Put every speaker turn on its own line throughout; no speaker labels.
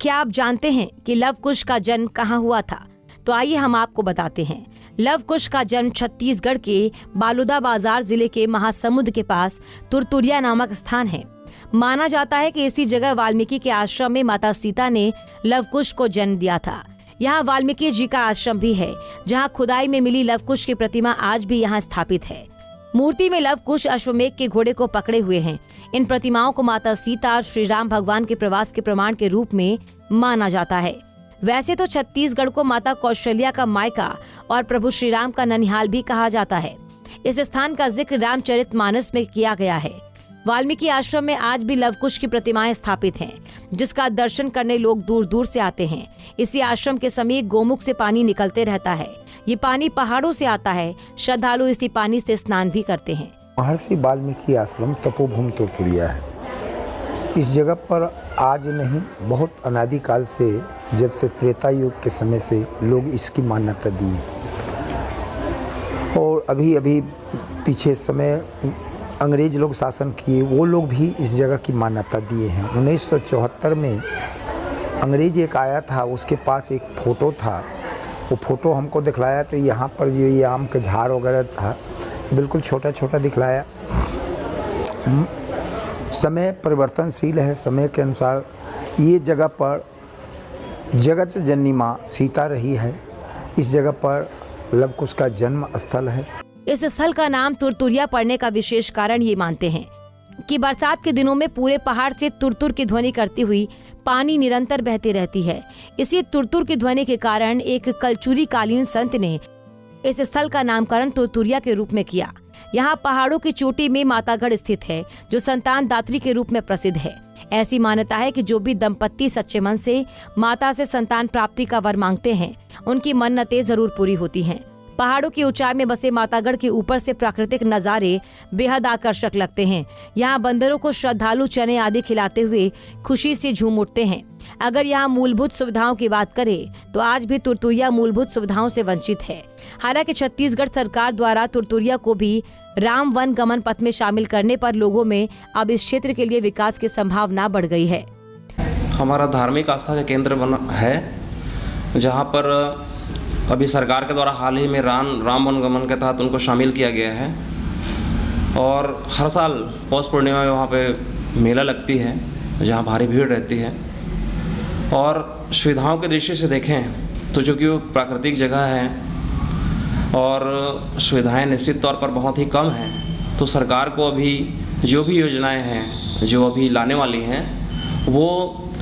क्या आप जानते हैं कि लव कुश का जन्म कहाँ हुआ था? तो आइए हम आपको बताते हैं। लव कुश का जन्म छत्तीसगढ़ के बालूदाबाजार जिले के महासमुंद के पास तुरतुरिया नामक स्थान है। माना जाता है कि इसी जगह वाल्मीकि के आश्रम में माता सीता ने लव कुश को जन्म दिया था। यहाँ वाल्मीकि जी का आश्रम भी है, जहाँ खुदाई में मिली लव कुश की प्रतिमा आज भी यहाँ स्थापित है। मूर्ति में लव कुश अश्वमेघ के घोड़े को पकड़े हुए हैं। इन प्रतिमाओं को माता सीता और श्री राम भगवान के प्रवास के प्रमाण के रूप में माना जाता है। वैसे तो छत्तीसगढ़ को माता कौशल्या का मायका और प्रभु श्री राम का ननिहाल भी कहा जाता है। इस स्थान का जिक्र रामचरितमानस में किया गया है। वाल्मीकि आश्रम में आज भी लव कुश की प्रतिमाएं स्थापित हैं, जिसका दर्शन करने लोग दूर दूर से आते हैं। इसी आश्रम के समीप गोमुख से पानी निकलते रहता है। ये पानी पहाड़ों से आता है। श्रद्धालु इसी पानी से स्नान भी करते हैं।
महर्षि वाल्मीकि आश्रम तपोभूमि तुरतुरिया है। इस जगह पर आज नहीं, बहुत अनादिकाल से, जब से त्रेता युग के समय से लोग इसकी मान्यता दी है। और अभी अभी पीछे समय अंग्रेज लोग शासन किए, वो लोग भी इस जगह की मान्यता दिए हैं। 1974 में अंग्रेज एक आया था, उसके पास एक फ़ोटो था। वो फ़ोटो हमको दिखलाया तो यहाँ पर ये आम के झाड़ वगैरह था, बिल्कुल छोटा छोटा दिखलाया। समय परिवर्तनशील है, समय के अनुसार ये जगह पर जगत जननी माँ सीता रही है। इस जगह पर लव कुश का जन्म स्थल है।
इस स्थल का नाम तुरतुरिया पड़ने का विशेष कारण ये मानते हैं कि बरसात के दिनों में पूरे पहाड़ से तुरतुर की ध्वनि करती हुई पानी निरंतर बहती रहती है। इसी तुरतुर की ध्वनि के कारण एक कलचुरी कालीन संत ने इस स्थल का नामकरण तुरतुरिया के रूप में किया। यहाँ पहाड़ों की चोटी में मातागढ़ स्थित है, जो संतान दात्री के रूप में प्रसिद्ध है। ऐसी मान्यता है कि जो भी दंपत्ति सच्चे मन से माता से संतान प्राप्ति का वर मांगते हैं, उनकी मन्नतें जरूर पूरी होती हैं। पहाड़ों की ऊंचाई में बसे मातागढ़ के ऊपर से प्राकृतिक नजारे बेहद आकर्षक लगते हैं। यहाँ बंदरों को श्रद्धालु चने आदि खिलाते हुए खुशी से झूम उठते हैं। अगर यहाँ मूलभूत सुविधाओं की बात करें तो आज भी तुरतुरिया मूलभूत सुविधाओं से वंचित है। हालांकि छत्तीसगढ़ सरकार द्वारा तुरतुरिया को भी राम वन गमन पथ में शामिल करने पर लोगों में अब इस क्षेत्र के लिए विकास की संभावना बढ़ गई है।
हमारा धार्मिक आस्था का केंद्र बना है, जहाँ पर अभी सरकार के द्वारा हाल ही में राम वन गमन के तहत उनको शामिल किया गया है। और हर साल पौष पूर्णिमा में वहाँ पे मेला लगती है, जहाँ भारी भीड़ रहती है। और सुविधाओं की दृष्टि से देखें तो चूँकि वो प्राकृतिक जगह है और सुविधाएं निश्चित तौर पर बहुत ही कम हैं, तो सरकार को अभी जो भी योजनाएं हैं जो अभी लाने वाली हैं, वो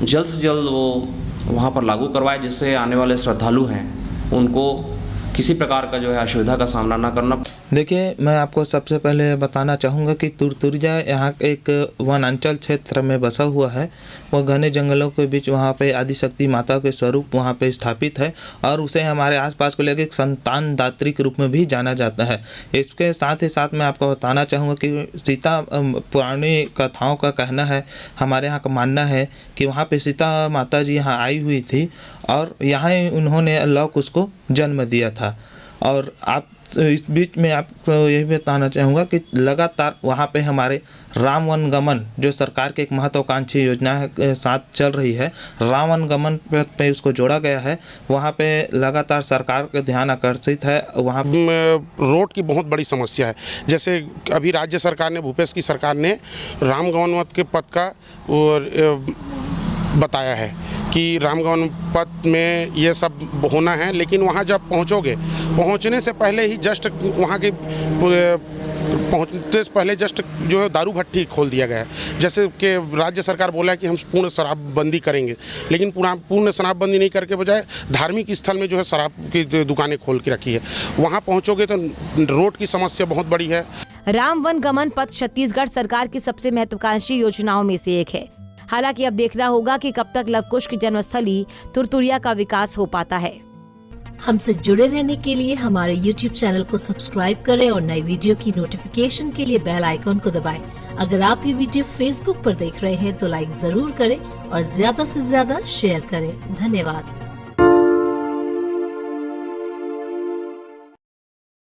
जल्द से जल्द वो वहाँ पर लागू करवाए, जिससे आने वाले श्रद्धालु हैं उनको किसी प्रकार का जो है असुविधा का सामना ना करना।
देखिए, मैं आपको सबसे पहले बताना चाहूँगा कि तुरतुरिया यहाँ एक वनांचल क्षेत्र में बसा हुआ है। वह घने जंगलों के बीच वहाँ पे आदिशक्ति माता के स्वरूप वहाँ पे स्थापित है और उसे हमारे आसपास को लेकर एक संतान दात्री के रूप में भी जाना जाता है। इसके साथ ही साथ मैं आपको बताना चाहूँगा कि सीता पुरानी कथाओं का कहना है, हमारे यहाँ का मानना है कि वहाँ पे सीता माता जी यहाँ आई हुई थी और यहाँ उन्होंने लव कुश को जन्म दिया था। और आप इस बीच में आपको यही बताना चाहूँगा कि लगातार वहाँ पे हमारे राम वन गमन, जो सरकार की एक महत्वाकांक्षी योजना के साथ चल रही है, राम वन गमन पे उसको जोड़ा गया है। वहाँ पे लगातार सरकार का ध्यान आकर्षित है। वहाँ
रोड की बहुत बड़ी समस्या है। जैसे अभी राज्य सरकार ने, भूपेश की सरकार ने राम गमन के पथ का बताया है कि रामगमन पथ में ये सब होना है, लेकिन वहाँ जब पहुँचोगे, पहुँचने से पहले ही जस्ट वहाँ के पहुँचते से पहले जस्ट जो है दारू भट्टी खोल दिया गया है। जैसे कि राज्य सरकार बोला है कि हम पूर्ण शराबबंदी करेंगे, लेकिन पूर्ण शराबबंदी नहीं करके बजाय धार्मिक स्थल में जो है शराब की दुकानें खोल के रखी है। वहाँ पहुँचोगे तो रोड की समस्या बहुत बड़ी है।
राम वन गमन पथ छत्तीसगढ़ सरकार की सबसे महत्वाकांक्षी योजनाओं में से एक है। हालांकि अब देखना होगा कि कब तक लव कुश की जन्मस्थली तुरतुरिया का विकास हो पाता है।
हमसे जुड़े रहने के लिए हमारे YouTube चैनल को सब्सक्राइब करें और नई वीडियो की नोटिफिकेशन के लिए बेल आइकॉन को दबाएं। अगर आप ये वीडियो Facebook पर देख रहे हैं तो लाइक जरूर करें और ज्यादा से ज्यादा शेयर करें। धन्यवाद।